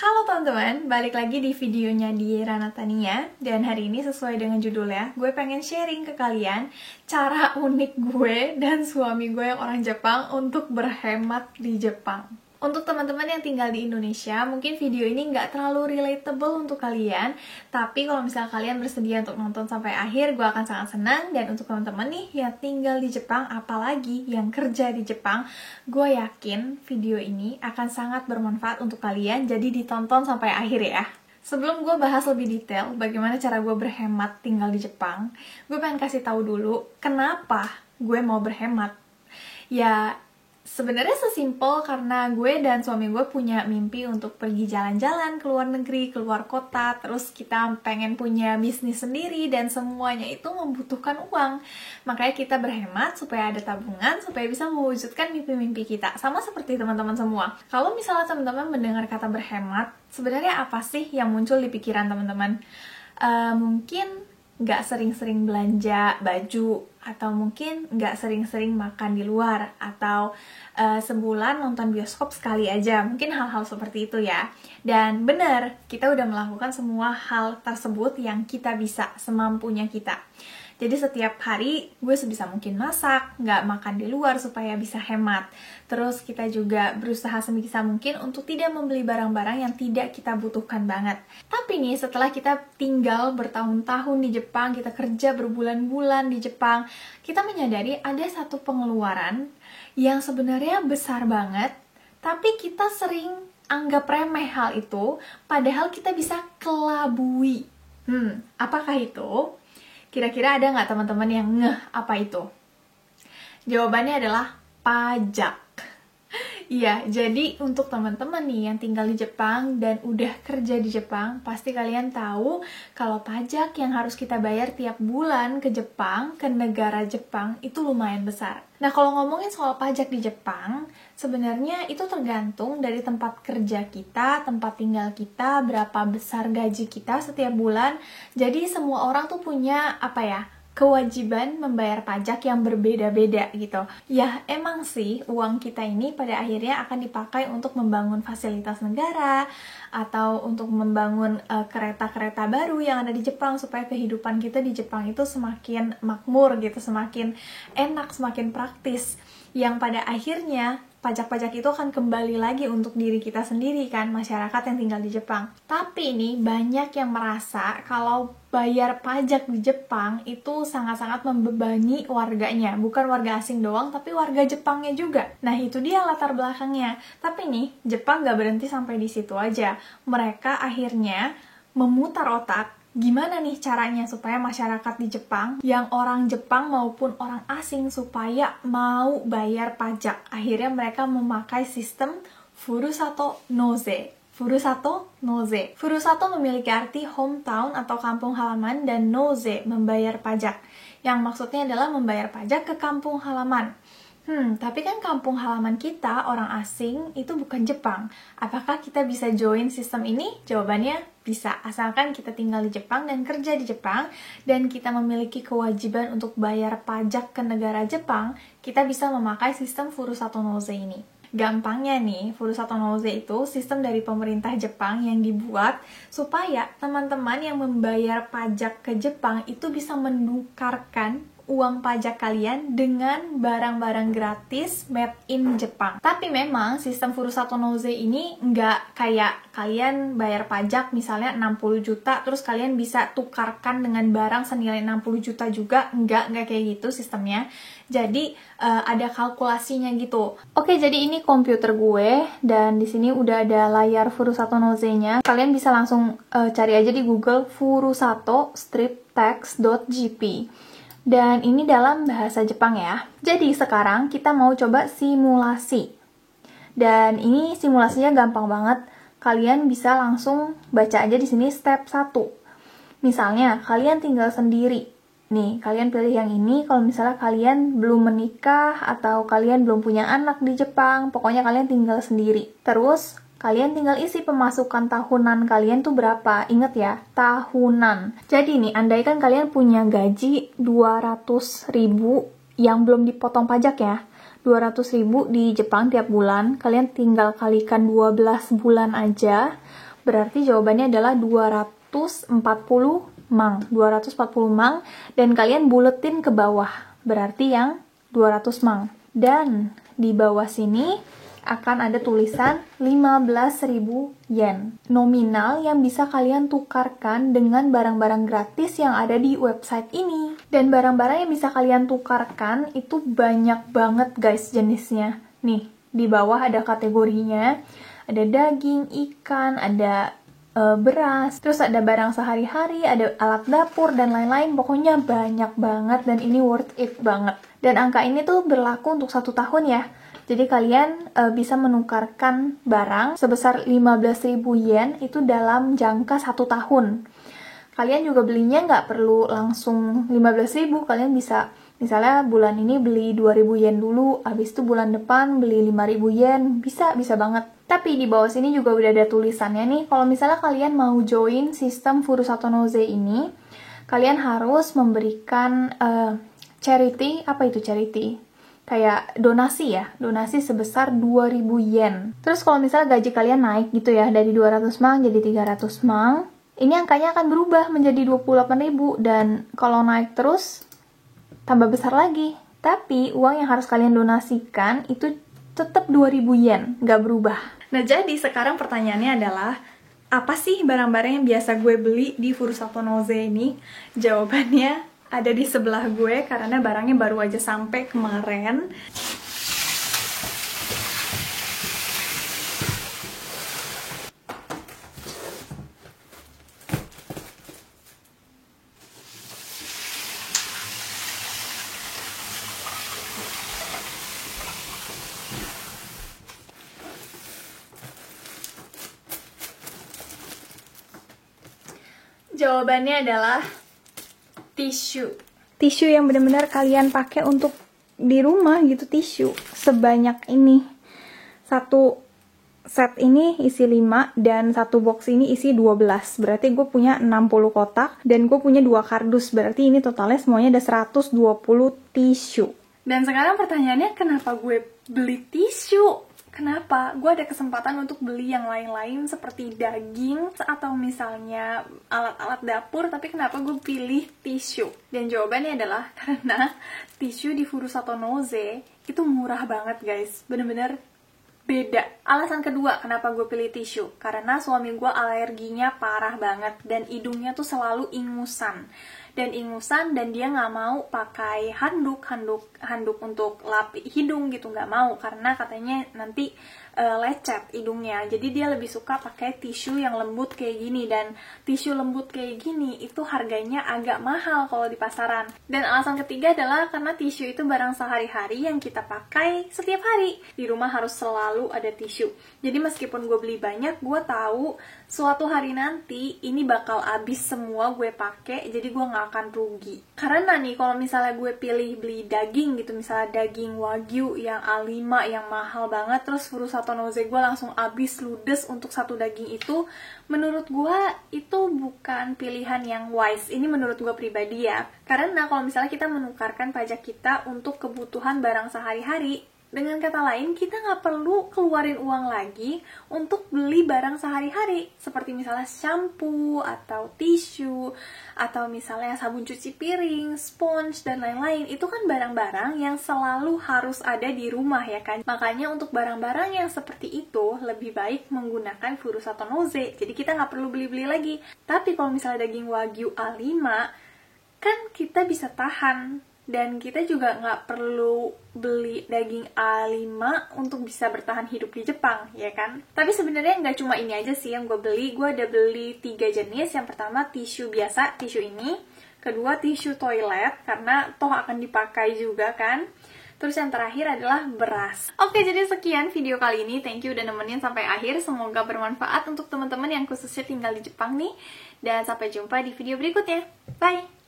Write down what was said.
Halo teman-teman, balik lagi di videonya di Ranatania. Dan hari ini sesuai dengan judulnya, gue pengen sharing ke kalian cara unik gue dan suami gue yang orang Jepang untuk berhemat di Jepang. Untuk teman-teman yang tinggal di Indonesia, mungkin video ini nggak terlalu relatable untuk kalian. Tapi kalau misalnya kalian bersedia untuk nonton sampai akhir, gue akan sangat senang. Dan untuk teman-teman nih yang tinggal di Jepang, apalagi yang kerja di Jepang, gue yakin video ini akan sangat bermanfaat untuk kalian. Jadi ditonton sampai akhir ya. Sebelum gue bahas lebih detail bagaimana cara gue berhemat tinggal di Jepang, gue pengen kasih tahu dulu kenapa gue mau berhemat. Ya, sebenarnya sesimpel karena gue dan suami gue punya mimpi untuk pergi jalan-jalan ke luar negeri, keluar kota, terus kita pengen punya bisnis sendiri dan semuanya itu membutuhkan uang. Makanya kita berhemat supaya ada tabungan, supaya bisa mewujudkan mimpi-mimpi kita. Sama seperti teman-teman semua. Kalau misalnya teman-teman mendengar kata berhemat, sebenarnya apa sih yang muncul di pikiran teman-teman? Mungkin nggak sering-sering belanja baju, atau mungkin nggak sering-sering makan di luar, atau sebulan nonton bioskop sekali aja, mungkin hal-hal seperti itu ya. Dan benar, kita udah melakukan semua hal tersebut yang kita bisa, semampunya kita. Jadi setiap hari gue sebisa mungkin masak, nggak makan di luar supaya bisa hemat. Terus kita juga berusaha sebisa mungkin untuk tidak membeli barang-barang yang tidak kita butuhkan banget. Tapi nih setelah kita tinggal bertahun-tahun di Jepang, kita kerja berbulan-bulan di Jepang, kita menyadari ada satu pengeluaran yang sebenarnya besar banget, tapi kita sering anggap remeh hal itu, padahal kita bisa kelabui. Apakah itu? Kira-kira ada nggak teman-teman yang ngeh apa itu? Jawabannya adalah pajak. Iya, jadi untuk teman-teman nih yang tinggal di Jepang dan udah kerja di Jepang, pasti kalian tahu kalau pajak yang harus kita bayar tiap bulan ke Jepang, ke negara Jepang, itu lumayan besar. Nah, kalau ngomongin soal pajak di Jepang, sebenarnya itu tergantung dari tempat kerja kita, tempat tinggal kita, berapa besar gaji kita setiap bulan. Jadi semua orang tuh punya kewajiban membayar pajak yang berbeda-beda gitu. Ya, emang sih uang kita ini pada akhirnya akan dipakai untuk membangun fasilitas negara atau untuk membangun kereta-kereta baru yang ada di Jepang supaya kehidupan kita di Jepang itu semakin makmur gitu, semakin enak, semakin praktis. Yang pada akhirnya pajak-pajak itu akan kembali lagi untuk diri kita sendiri kan, masyarakat yang tinggal di Jepang. Tapi ini banyak yang merasa kalau bayar pajak di Jepang itu sangat-sangat membebani warganya. Bukan warga asing doang, tapi warga Jepangnya juga. Nah, itu dia latar belakangnya. Tapi nih, Jepang gak berhenti sampai di situ aja. Mereka akhirnya memutar otak, gimana nih caranya supaya masyarakat di Jepang, yang orang Jepang maupun orang asing, supaya mau bayar pajak. Akhirnya mereka memakai sistem Furusato Noze. Furusato Noze. Furusato memiliki arti hometown atau kampung halaman, dan Noze membayar pajak. Yang maksudnya adalah membayar pajak ke kampung halaman. Tapi kan kampung halaman kita, orang asing, itu bukan Jepang. Apakah kita bisa join sistem ini? Jawabannya bisa, asalkan kita tinggal di Jepang dan kerja di Jepang, dan kita memiliki kewajiban untuk bayar pajak ke negara Jepang, kita bisa memakai sistem Furusato Noze ini. Gampangnya nih, Furusato Noze itu sistem dari pemerintah Jepang yang dibuat supaya teman-teman yang membayar pajak ke Jepang itu bisa menukarkan uang pajak kalian dengan barang-barang gratis made in Jepang. Tapi memang sistem Furusato Noze ini nggak kayak kalian bayar pajak misalnya 60 juta terus kalian bisa tukarkan dengan barang senilai 60 juta juga. Nggak kayak gitu sistemnya. Jadi ada kalkulasinya gitu. Oke, jadi ini komputer gue dan di sini udah ada layar Furusato Noze-nya. Kalian bisa langsung cari aja di Google furusato-tax.jp. Dan ini dalam bahasa Jepang ya. Jadi sekarang kita mau coba simulasi. Dan ini simulasinya gampang banget. Kalian bisa langsung baca aja di sini step 1. Misalnya kalian tinggal sendiri. Nih, kalian pilih yang ini kalau misalnya kalian belum menikah atau kalian belum punya anak di Jepang. Pokoknya kalian tinggal sendiri. Terus kalian tinggal isi pemasukan tahunan kalian tuh berapa. Ingat ya, tahunan. Jadi nih, andaikan kalian punya gaji 200.000 yang belum dipotong pajak ya. 200.000 di Jepang tiap bulan, kalian tinggal kalikan 12 bulan aja. berarti jawabannya adalah 240 mang. 240 mang, dan kalian buletin ke bawah, berarti yang 200 mang. Dan di bawah sini akan ada tulisan 15.000 yen. Nominal yang bisa kalian tukarkan dengan barang-barang gratis yang ada di website ini. Dan barang-barang yang bisa kalian tukarkan itu banyak banget guys jenisnya. Nih, di bawah ada kategorinya. Ada daging, ikan, ada beras, terus ada barang sehari-hari, ada alat dapur, dan lain-lain. Pokoknya banyak banget dan ini worth it banget. Dan angka ini tuh berlaku untuk 1 tahun ya. Jadi kalian bisa menukarkan barang sebesar 15.000 yen itu dalam jangka 1 tahun. Kalian juga belinya nggak perlu langsung 15.000, kalian bisa misalnya bulan ini beli 2.000 yen dulu, habis itu bulan depan beli 5.000 yen, bisa banget. Tapi di bawah sini juga udah ada tulisannya nih, kalau misalnya kalian mau join sistem Furusato Nozei ini, kalian harus memberikan charity. Apa itu charity? Kayak donasi ya, donasi sebesar 2.000 yen. Terus kalau misalnya gaji kalian naik gitu ya, dari 200 mang jadi 300 mang, ini angkanya akan berubah menjadi 28.000, dan kalau naik terus, tambah besar lagi. Tapi uang yang harus kalian donasikan itu tetap 2.000 yen, nggak berubah. Nah, jadi sekarang pertanyaannya adalah, apa sih barang-barang yang biasa gue beli di Furusato Nozei ini? Jawabannya ada di sebelah gue, karena barangnya baru aja sampai kemarin. Jawabannya adalah tisu. Tisu yang benar-benar kalian pakai untuk di rumah gitu, tisu. Sebanyak ini. Satu set ini isi 5 dan satu box ini isi 12. Berarti gue punya 60 kotak dan gue punya 2 kardus. Berarti ini totalnya semuanya ada 120 tisu. Dan sekarang pertanyaannya, kenapa gue beli tisu? Kenapa? Gue ada kesempatan untuk beli yang lain-lain seperti daging atau misalnya alat-alat dapur, tapi kenapa gue pilih tisu? Dan jawabannya adalah karena tisu di Furusato Nozei itu murah banget guys, bener-bener beda. Alasan kedua kenapa gue pilih tisu, karena suami gue alerginya parah banget dan hidungnya tuh selalu ingusan. Dan dia nggak mau pakai handuk untuk lap hidung gitu, nggak mau, karena katanya nanti lecet hidungnya. Jadi dia lebih suka pakai tisu yang lembut kayak gini, dan tisu lembut kayak gini itu harganya agak mahal kalau di pasaran. Dan alasan ketiga adalah karena tisu itu barang sehari-hari yang kita pakai setiap hari. Di rumah harus selalu ada tisu. Jadi meskipun gue beli banyak, gue tahu suatu hari nanti ini bakal habis semua gue pakai, jadi gue nggak akan rugi. Karena nih kalau misalnya gue pilih beli daging gitu, misalnya daging wagyu yang A5 yang mahal banget, terus Furusato Nozei gue langsung habis ludes untuk satu daging itu, menurut gue itu bukan pilihan yang wise. Ini menurut gue pribadi ya. Karena kalau misalnya kita menukarkan pajak kita untuk kebutuhan barang sehari-hari, dengan kata lain, kita nggak perlu keluarin uang lagi untuk beli barang sehari-hari. Seperti misalnya shampoo, atau tisu, atau misalnya sabun cuci piring, sponge, dan lain-lain. Itu kan barang-barang yang selalu harus ada di rumah ya kan. Makanya untuk barang-barang yang seperti itu, lebih baik menggunakan Furusato Nozei. Jadi kita nggak perlu beli-beli lagi. Tapi kalau misalnya daging wagyu A5, kan kita bisa tahan. Dan kita juga nggak perlu beli daging A5 untuk bisa bertahan hidup di Jepang, ya kan? Tapi sebenarnya nggak cuma ini aja sih yang gue beli. Gue ada beli 3 jenis. Yang pertama tisu biasa, tisu ini. Kedua tisu toilet, karena toh akan dipakai juga kan. Terus yang terakhir adalah beras. Oke, jadi sekian video kali ini. Thank you udah nemenin sampai akhir. Semoga bermanfaat untuk teman-teman yang khususnya tinggal di Jepang nih. Dan sampai jumpa di video berikutnya. Bye!